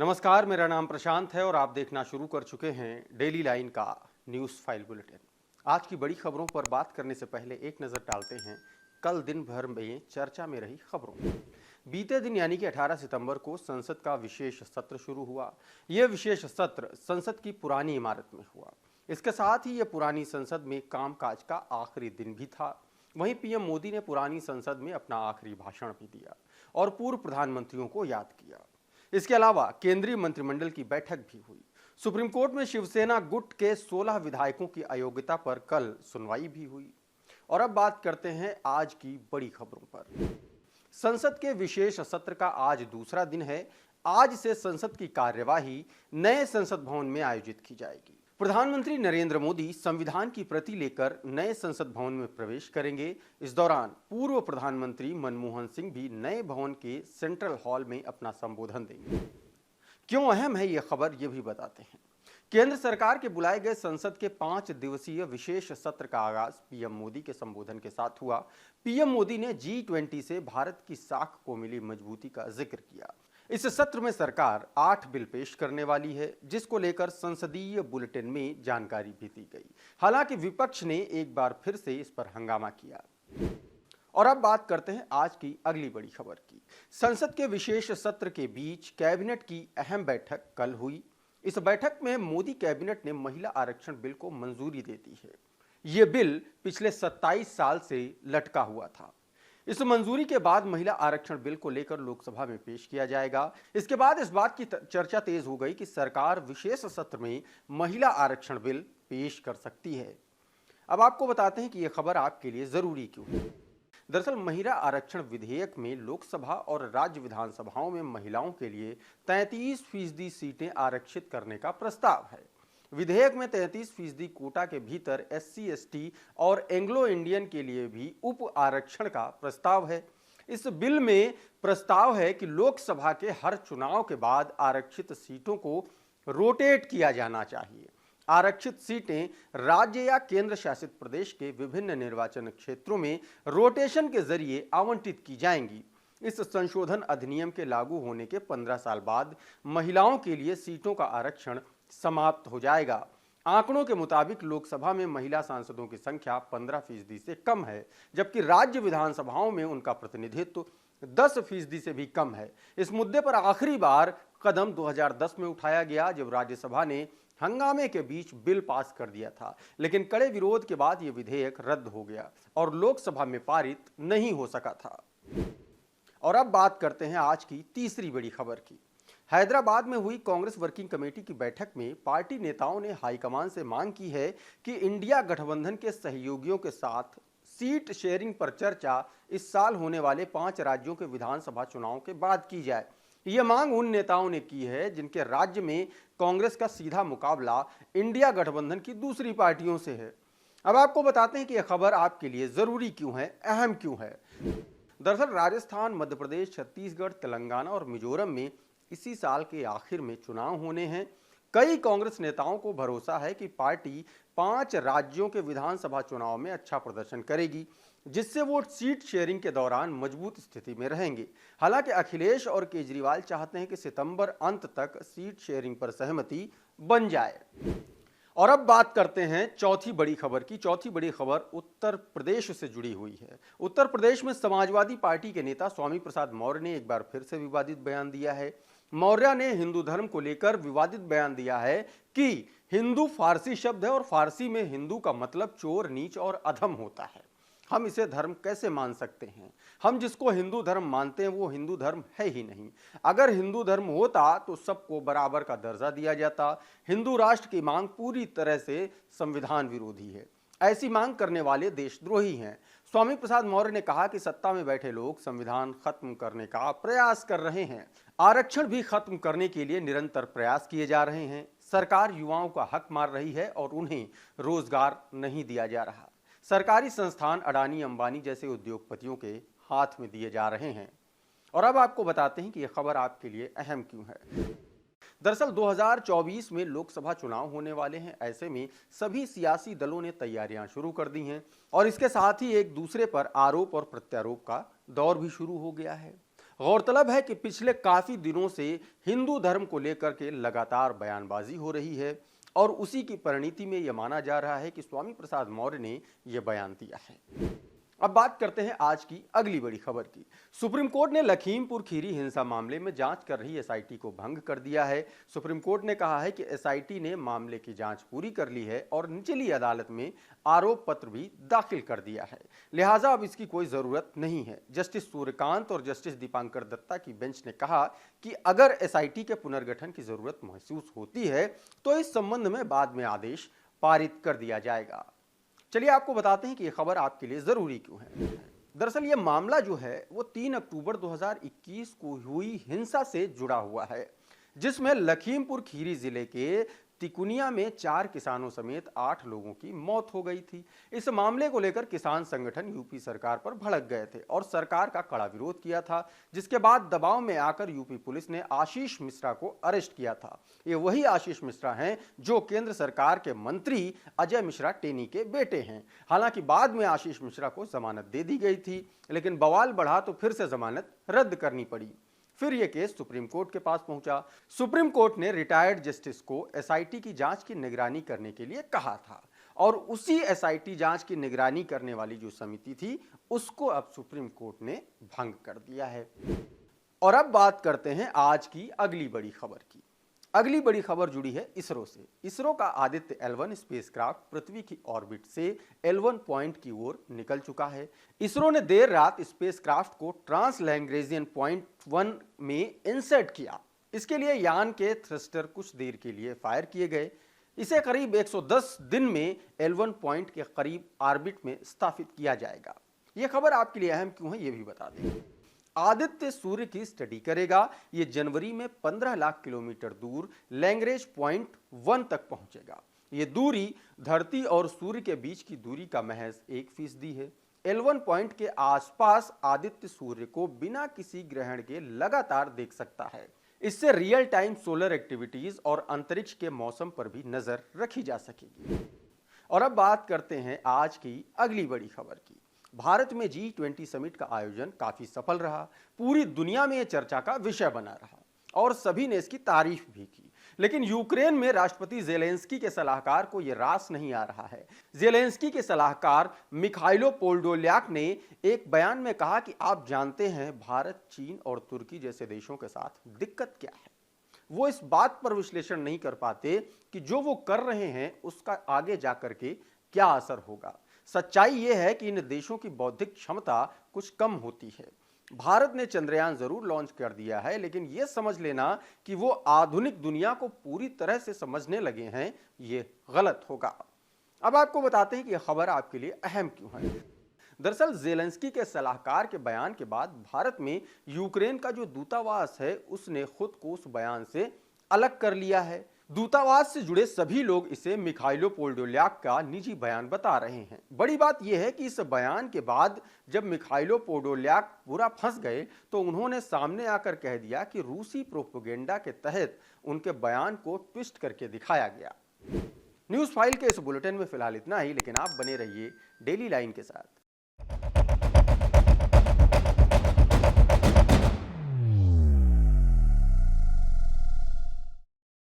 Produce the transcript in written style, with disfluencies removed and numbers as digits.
नमस्कार, मेरा नाम प्रशांत है और आप देखना शुरू कर चुके हैं डेली लाइन का न्यूज़ फाइल बुलेटिन। आज की बड़ी खबरों पर बात करने से पहले एक नज़र डालते हैं कल दिन भर में चर्चा में रही खबरों में। बीते दिन यानी कि 18 सितंबर को संसद का विशेष सत्र शुरू हुआ। यह विशेष सत्र संसद की पुरानी इमारत में हुआ। इसके साथ ही यह पुरानी संसद में कामकाज का आखिरी दिन भी था। वहीं पीएम मोदी ने पुरानी संसद में अपना आखिरी भाषण भी दिया और पूर्व प्रधानमंत्रियों को याद किया। इसके अलावा केंद्रीय मंत्रिमंडल की बैठक भी हुई। सुप्रीम कोर्ट में शिवसेना गुट के 16 विधायकों की अयोग्यता पर कल सुनवाई भी हुई। और अब बात करते हैं आज की बड़ी खबरों पर। संसद के विशेष सत्र का आज दूसरा दिन है। आज से संसद की कार्यवाही नए संसद भवन में आयोजित की जाएगी। प्रधानमंत्री नरेंद्र मोदी संविधान की प्रति लेकर नए संसद भवन में प्रवेश करेंगे। इस दौरान पूर्व प्रधानमंत्री मनमोहन सिंह भी नए भवन के सेंट्रल हॉल में अपना संबोधन देंगे। क्यों अहम है यह खबर, यह भी बताते हैं। केंद्र सरकार के बुलाए गए संसद के 5 दिवसीय विशेष सत्र का आगाज पीएम मोदी के संबोधन के साथ हुआ। पीएम मोदी ने G20 से भारत की साख को मिली मजबूती का जिक्र किया। इस सत्र में सरकार 8 बिल पेश करने वाली है, जिसको लेकर संसदीय बुलेटिन में जानकारी भी दी गई। हालांकि विपक्ष ने एक बार फिर से इस पर हंगामा किया। और अब बात करते हैं आज की अगली बड़ी खबर की। संसद के विशेष सत्र के बीच कैबिनेट की अहम बैठक कल हुई। इस बैठक में मोदी कैबिनेट ने महिला आरक्षण बिल को मंजूरी दे दी है। यह बिल पिछले 27 साल से लटका हुआ था। इस मंजूरी के बाद महिला आरक्षण बिल को लेकर लोकसभा में पेश किया जाएगा। इसके बाद इस बात की चर्चा तेज हो गई कि सरकार विशेष सत्र में महिला आरक्षण बिल पेश कर सकती है। अब आपको बताते हैं कि यह खबर आपके लिए जरूरी क्यों है। दरअसल महिला आरक्षण विधेयक में लोकसभा और राज्य विधानसभाओं में महिलाओं के लिए 33% सीटें आरक्षित करने का प्रस्ताव है। विधेयक में 33% कोटा के भीतर SC, ST और एंग्लो इंडियन के लिए भी उप आरक्षण का प्रस्ताव है। इस बिल में प्रस्ताव है कि लोकसभा के हर चुनाव के बाद आरक्षित सीटों को रोटेट किया जाना चाहिए। आरक्षित सीटें राज्य या केंद्र शासित प्रदेश के विभिन्न निर्वाचन क्षेत्रों में रोटेशन के जरिए आवंटित की जाएंगी। इस संशोधन अधिनियम के लागू होने के 15 साल बाद महिलाओं के लिए सीटों का आरक्षण समाप्त हो जाएगा। आंकड़ों के मुताबिक लोकसभा में महिला सांसदों की संख्या 15% से कम है, जबकि राज्य विधानसभाओं में उनका प्रतिनिधित्व 10% से भी कम है। इस मुद्दे पर आखिरी बार कदम 2010 में उठाया गया, जब राज्यसभा ने हंगामे के बीच बिल पास कर दिया था, लेकिन कड़े विरोध के बाद यह विधेयक रद्द हो गया और लोकसभा में पारित नहीं हो सका था। और अब बात करते हैं आज की तीसरी बड़ी खबर की। हैदराबाद में हुई कांग्रेस वर्किंग कमेटी की बैठक में पार्टी नेताओं ने हाईकमान से मांग की है कि इंडिया गठबंधन के सहयोगियों के साथ सीट शेयरिंग पर चर्चा इस साल होने वाले 5 राज्यों के विधानसभा चुनाव के बाद की जाए। यह मांग उन नेताओं ने की है जिनके राज्य में कांग्रेस का सीधा मुकाबला इंडिया गठबंधन की दूसरी पार्टियों से है। अब आपको बताते हैं कि यह खबर आपके लिए जरूरी क्यों है, अहम क्यों है। दरअसल राजस्थान, मध्य प्रदेश, छत्तीसगढ़, तेलंगाना और मिजोरम में इसी साल के आखिर में चुनाव होने हैं। कई कांग्रेस नेताओं को भरोसा है कि पार्टी 5 राज्यों के विधानसभा चुनाव में अच्छा प्रदर्शन करेगी, जिससे वो सीट शेयरिंग के दौरान मजबूत स्थिति में रहेंगे। हालांकि अखिलेश और केजरीवाल चाहते हैं कि सितंबर अंत तक सीट शेयरिंग पर सहमति बन जाए। और अब बात करते हैं चौथी बड़ी खबर की। चौथी बड़ी खबर उत्तर प्रदेश से जुड़ी हुई है। उत्तर प्रदेश में समाजवादी पार्टी के नेता स्वामी प्रसाद मौर्य ने एक बार फिर से विवादित बयान दिया है। मौर्य ने हिंदू धर्म को लेकर विवादित बयान दिया है कि हिंदू फारसी शब्द है और फारसी में हिंदू का मतलब चोर, नीच और अधम होता है। हम इसे धर्म कैसे मान सकते हैं? हम जिसको हिंदू धर्म मानते हैं वो हिंदू धर्म है ही नहीं। अगर हिंदू धर्म होता तो सबको बराबर का दर्जा दिया जाता। हिंदू राष्ट्र की मांग पूरी तरह से संविधान विरोधी है। ऐसी मांग करने वाले देशद्रोही हैं। स्वामी प्रसाद मौर्य ने कहा कि सत्ता में बैठे लोग संविधान खत्म करने का प्रयास कर रहे हैं। आरक्षण भी खत्म करने के लिए निरंतर प्रयास किए जा रहे हैं। सरकार युवाओं का हक मार रही है और उन्हें रोजगार नहीं दिया जा रहा। सरकारी संस्थान अडानी, अंबानी जैसे उद्योगपतियों के हाथ में दिए जा रहे हैं। और अब आपको बताते हैं कि यह खबर आपके लिए अहम क्यों है। दरअसल 2024 में लोकसभा चुनाव होने वाले हैं। ऐसे में सभी सियासी दलों ने तैयारियां शुरू कर दी हैं और इसके साथ ही एक दूसरे पर आरोप और प्रत्यारोप का दौर भी शुरू हो गया है। गौरतलब है कि पिछले काफी दिनों से हिंदू धर्म को लेकर के लगातार बयानबाजी हो रही है और उसी की परिणति में यह माना जा रहा है कि स्वामी प्रसाद मौर्य ने यह बयान दिया है। अब बात करते हैं आज की अगली बड़ी खबर की। सुप्रीम कोर्ट ने लखीमपुर खीरी हिंसा मामले में जांच कर रही एसआईटी को भंग कर दिया है। सुप्रीम कोर्ट ने कहा है कि एसआईटी ने मामले की जांच पूरी कर ली है और निचली अदालत में आरोप पत्र भी दाखिल कर दिया है, लिहाजा अब इसकी कोई जरूरत नहीं है। जस्टिस सूर्यकांत और जस्टिस दीपांकर दत्ता की बेंच ने कहा कि अगर एसआईटी के पुनर्गठन की जरूरत महसूस होती है तो इस संबंध में बाद में आदेश पारित कर दिया जाएगा। चलिए आपको बताते हैं कि यह खबर आपके लिए जरूरी क्यों है। दरअसल यह मामला जो है वो 3 अक्टूबर 2021 को हुई हिंसा से जुड़ा हुआ है, जिसमें लखीमपुर खीरी जिले के तिकुनिया में 4 किसानों समेत 8 लोगों की मौत हो गई थी। इस मामले को लेकर किसान संगठन यूपी सरकार पर भड़क गए थे और सरकार का कड़ा विरोध किया था, जिसके बाद दबाव में आकर यूपी पुलिस ने आशीष मिश्रा को अरेस्ट किया था। ये वही आशीष मिश्रा हैं जो केंद्र सरकार के मंत्री अजय मिश्रा टेनी के बेटे हैं। हालांकि बाद में आशीष मिश्रा को जमानत दे दी गई थी, लेकिन बवाल बढ़ा तो फिर से जमानत रद्द करनी पड़ी। फिर यह केस सुप्रीम कोर्ट के पास पहुंचा। सुप्रीम कोर्ट ने रिटायर्ड जस्टिस को एसआईटी की जांच की निगरानी करने के लिए कहा था और उसी एसआईटी जांच की निगरानी करने वाली जो समिति थी उसको अब सुप्रीम कोर्ट ने भंग कर दिया है। और अब बात करते हैं आज की अगली बड़ी खबर की। अगली बड़ी खबर जुड़ी है इसरो से। इसरो का आदित्य L1 स्पेसक्राफ्ट पृथ्वी की ऑर्बिट से L1 पॉइंट की ओर निकल चुका है। इसरो ने देर रात स्पेसक्राफ्ट को ट्रांस लैग्रेंजियन पॉइंट 1 में इंसर्ट किया। इसके लिए यान के थ्रस्टर कुछ देर के लिए फायर किए गए। इसे करीब 110 दिन में L1 पॉइंट के करीब ऑर्बिट में स्थापित किया जाएगा। यह खबर आपके लिए अहम क्यों है यह भी बता दें। आदित्य सूर्य की स्टडी करेगा। ये जनवरी में 15 लाख किलोमीटर दूर लैग्रेंज पॉइंट 1 तक पहुंचेगा। ये दूरी धरती और सूर्य के बीच की दूरी का महज 1% है। L1 पॉइंट के आसपास आदित्य सूर्य को बिना किसी ग्रहण के लगातार देख सकता है। इससे रियल टाइम सोलर एक्टिविटीज और अंतरिक्ष के मौसम पर भी नजर रखी जा सकेगी। और अब बात करते हैं आज की अगली बड़ी खबर की। भारत में G20 समिट का आयोजन काफी सफल रहा। पूरी दुनिया में यह चर्चा का विषय बना रहा और सभी ने इसकी तारीफ भी की। लेकिन यूक्रेन में राष्ट्रपति जेलेंस्की के सलाहकार को यह रास नहीं आ रहा है। जेलेंस्की के सलाहकार मिखाइलो पोडोल्याक ने एक बयान में कहा कि आप जानते हैं भारत, चीन और तुर्की जैसे देशों के साथ दिक्कत क्या है। वो इस बात पर विश्लेषण नहीं कर पाते कि जो वो कर रहे हैं उसका आगे जाकर के क्या असर होगा। सच्चाई यह है कि इन देशों की बौद्धिक क्षमता कुछ कम होती है। भारत ने चंद्रयान जरूर लॉन्च कर दिया है, लेकिन यह समझ लेना कि वो आधुनिक दुनिया को पूरी तरह से समझने लगे हैं, ये गलत होगा। अब आपको बताते हैं कि यह खबर आपके लिए अहम क्यों है। दरअसल जेलेंस्की के सलाहकार के बयान के बाद भारत में यूक्रेन का जो दूतावास है उसने खुद को उस बयान से अलग कर लिया है। दूतावास से जुड़े सभी लोग इसे मिखाइलो पोडोल्याक का निजी बयान बता रहे हैं। बड़ी बात यह है कि इस बयान के बाद जब मिखाइलो पोडोल्याक पूरा फंस गए तो उन्होंने सामने आकर कह दिया कि रूसी प्रोपेगेंडा के तहत उनके बयान को ट्विस्ट करके दिखाया गया। न्यूज़ फाइल के इस बुलेटिन में फिलहाल इतना ही, लेकिन आप बने रहिए डेली लाइन के साथ।